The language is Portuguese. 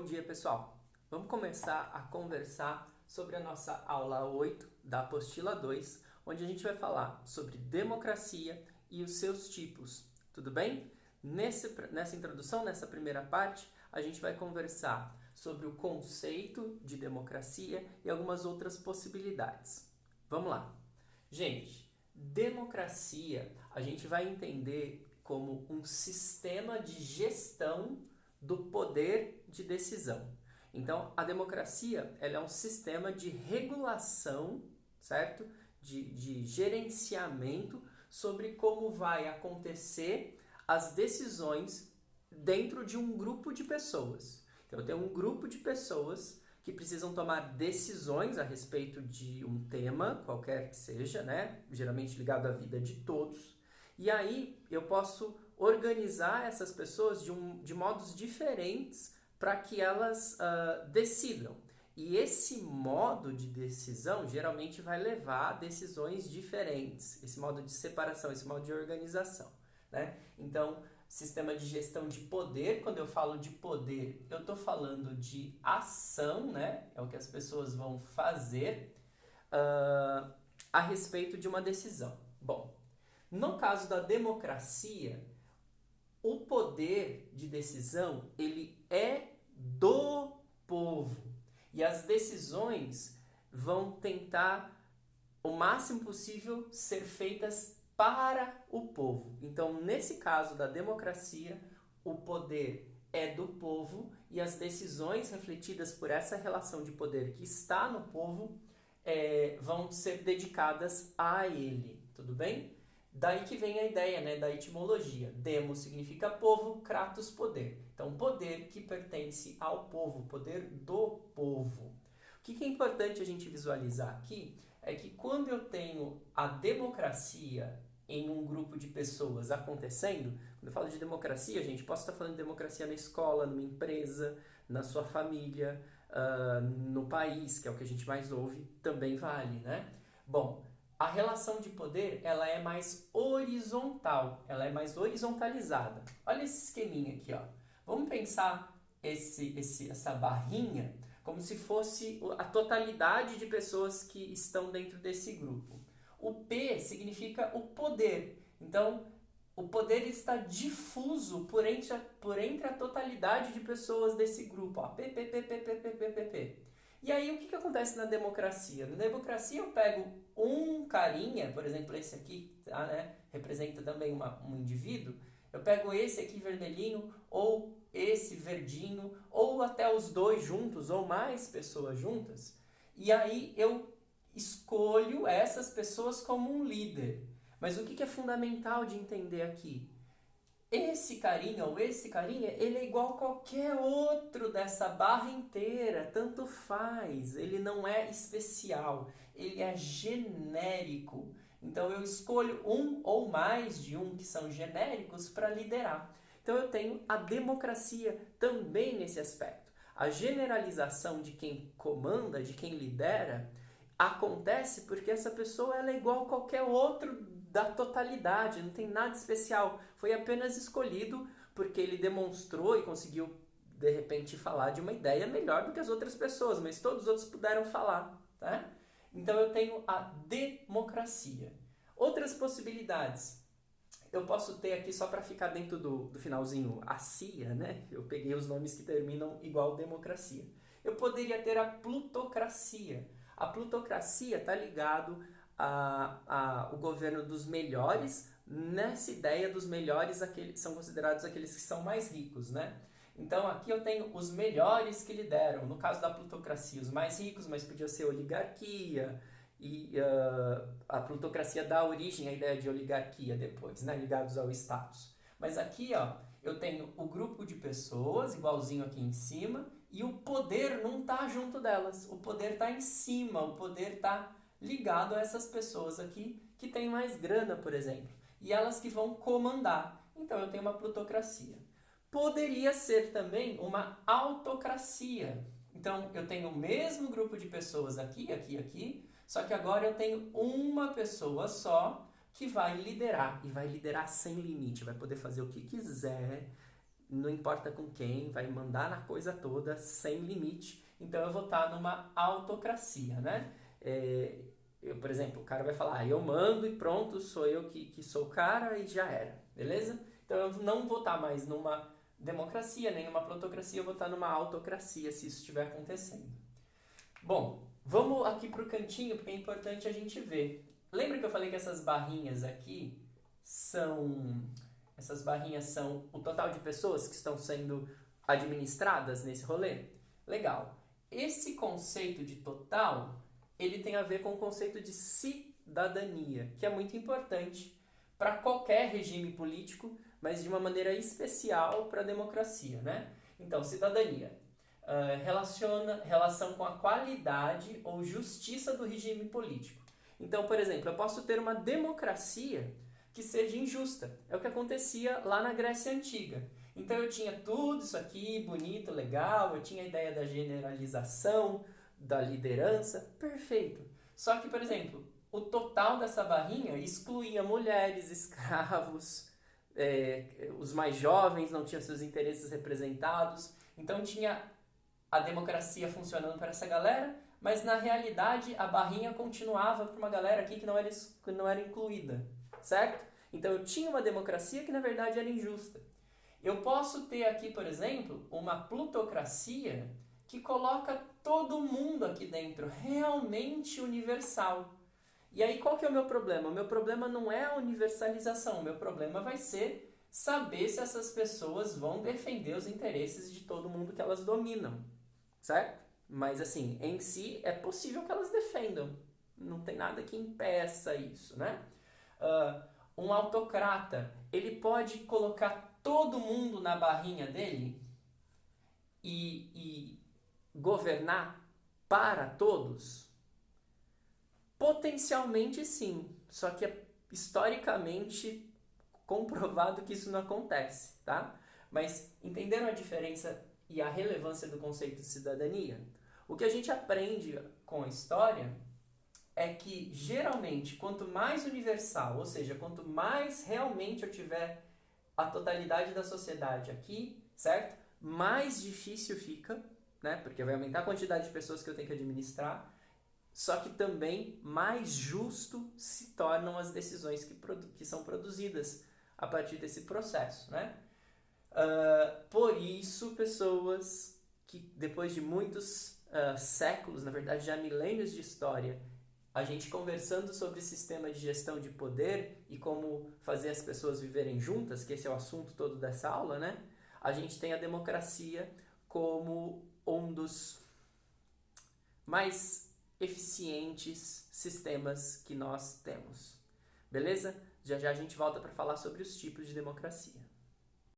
dia, pessoal! Vamos começar a conversar sobre a nossa aula 8 da apostila 2, onde a gente vai falar sobre democracia e os seus tipos, tudo bem? Nessa introdução, nessa primeira parte, a gente vai conversar sobre o conceito de democracia e algumas outras possibilidades. Vamos lá! Gente, democracia a gente vai entender como um sistema de gestão do poder de decisão. Então, a democracia ela é um sistema de regulação, certo? De gerenciamento sobre como vai acontecer as decisões dentro de um grupo de pessoas. Então, eu tenho um grupo de pessoas que precisam tomar decisões a respeito de um tema, qualquer que seja, né? Geralmente ligado à vida de todos. E aí eu posso organizar essas pessoas de modos diferentes para que elas decidam. E esse modo de decisão geralmente vai levar a decisões diferentes, esse modo de separação, esse modo de organização, né? Então, sistema de gestão de poder, quando eu falo de poder, eu estou falando de ação, né? É o que as pessoas vão fazer a respeito de uma decisão. Bom, no caso da democracia, o poder de decisão ele é do povo e as decisões vão tentar o máximo possível ser feitas para o povo. Então, nesse caso da democracia, o poder é do povo e as decisões refletidas por essa relação de poder que está no povo vão ser dedicadas a ele, tudo bem? Daí que vem a ideia, né, da etimologia. Demos significa povo, kratos, poder. Então, poder que pertence ao povo, poder do povo. O que é importante a gente visualizar aqui é que quando eu tenho a democracia em um grupo de pessoas acontecendo, quando eu falo de democracia, gente, posso estar falando de democracia na escola, numa empresa, na sua família, no país, que é o que a gente mais ouve, também vale, né? Bom, a relação de poder ela é mais horizontal, ela é mais horizontalizada. Olha esse esqueminha aqui, ó. Vamos pensar essa barrinha como se fosse a totalidade de pessoas que estão dentro desse grupo. O P significa o poder. Então, o poder está difuso por entre a totalidade de pessoas desse grupo. Ó. P, P, P, P, P, P, P, P, P. E aí, o que acontece na democracia? Na democracia, eu pego um carinha, por exemplo, esse aqui, tá, né, representa também um indivíduo. Eu pego esse aqui vermelhinho, ou esse verdinho, ou até os dois juntos, ou mais pessoas juntas. E aí, eu escolho essas pessoas como um líder. Mas o que é fundamental de entender aqui? Esse carinha ou esse carinha, ele é igual a qualquer outro dessa barra inteira, tanto faz, ele não é especial, ele é genérico. Então eu escolho um ou mais de um que são genéricos para liderar. Então eu tenho a democracia também nesse aspecto. A generalização de quem comanda, de quem lidera, acontece porque essa pessoa ela é igual a qualquer outro da totalidade, não tem nada especial. Foi apenas escolhido porque ele demonstrou e conseguiu, de repente, falar de uma ideia melhor do que as outras pessoas, mas todos os outros puderam falar, tá? Então eu tenho a democracia. Outras possibilidades. Eu posso ter aqui, só para ficar dentro do finalzinho, a CIA, né? Eu peguei os nomes que terminam igual democracia. Eu poderia ter a plutocracia. A plutocracia está ligado o governo dos melhores, nessa ideia dos melhores são considerados aqueles que são mais ricos, né? Então aqui eu tenho os melhores que lideram, no caso da plutocracia, os mais ricos, mas podia ser oligarquia, e a plutocracia dá origem à ideia de oligarquia depois, né? Ligados ao status. Mas aqui ó, eu tenho o grupo de pessoas, igualzinho aqui em cima, e o poder não está junto delas, o poder está em cima, o poder está ligado a essas pessoas aqui que têm mais grana, por exemplo, e elas que vão comandar. Então eu tenho uma plutocracia. Poderia ser também uma autocracia. Então eu tenho o mesmo grupo de pessoas aqui, aqui, aqui, só que agora eu tenho uma pessoa só que vai liderar, e vai liderar sem limite, vai poder fazer o que quiser, não importa com quem, vai mandar na coisa toda, sem limite. Então eu vou estar numa autocracia, né? Por exemplo, o cara vai falar, eu mando e pronto, sou eu que sou o cara e já era, beleza? Então eu não vou estar mais numa democracia, nem numa plutocracia, eu vou estar numa autocracia, se isso estiver acontecendo. Bom, vamos aqui para o cantinho, porque é importante a gente ver. Lembra que eu falei que essas barrinhas aqui são o total de pessoas que estão sendo administradas nesse rolê? Legal. Esse conceito de total, ele tem a ver com o conceito de cidadania, que é muito importante para qualquer regime político, mas de uma maneira especial para a democracia, né? Então, cidadania relação com a qualidade ou justiça do regime político. Então, por exemplo, eu posso ter uma democracia que seja injusta. É o que acontecia lá na Grécia Antiga. Então eu tinha tudo isso aqui, bonito, legal, eu tinha a ideia da generalização, da liderança, perfeito. Só que, por exemplo, o total dessa barrinha excluía mulheres, escravos, os mais jovens não tinham seus interesses representados. Então tinha a democracia funcionando para essa galera, mas na realidade a barrinha continuava para uma galera aqui que não era incluída, certo? Então eu tinha uma democracia que na verdade era injusta. Eu posso ter aqui, por exemplo, uma plutocracia que coloca todo mundo aqui dentro, realmente universal. E aí qual que é o meu problema? O meu problema não é a universalização, o meu problema vai ser saber se essas pessoas vão defender os interesses de todo mundo que elas dominam, certo? Mas assim, em si é possível que elas defendam, não tem nada que impeça isso, né? Um autocrata, ele pode colocar todo mundo na barrinha dele e governar para todos? Potencialmente sim, só que é historicamente comprovado que isso não acontece, tá? Mas entenderam a diferença e a relevância do conceito de cidadania? O que a gente aprende com a história é que, geralmente, quanto mais universal, ou seja, quanto mais realmente eu tiver a totalidade da sociedade aqui, certo? Mais difícil fica, né? Porque vai aumentar a quantidade de pessoas que eu tenho que administrar, só que também mais justo se tornam as decisões que são produzidas a partir desse processo, né? Por isso, pessoas que depois de muitos séculos, na verdade já milênios de história, a gente conversando sobre sistema de gestão de poder e como fazer as pessoas viverem juntas, que esse é o assunto todo dessa aula, né? A gente tem a democracia como um dos mais eficientes sistemas que nós temos. Beleza? Já já a gente volta para falar sobre os tipos de democracia.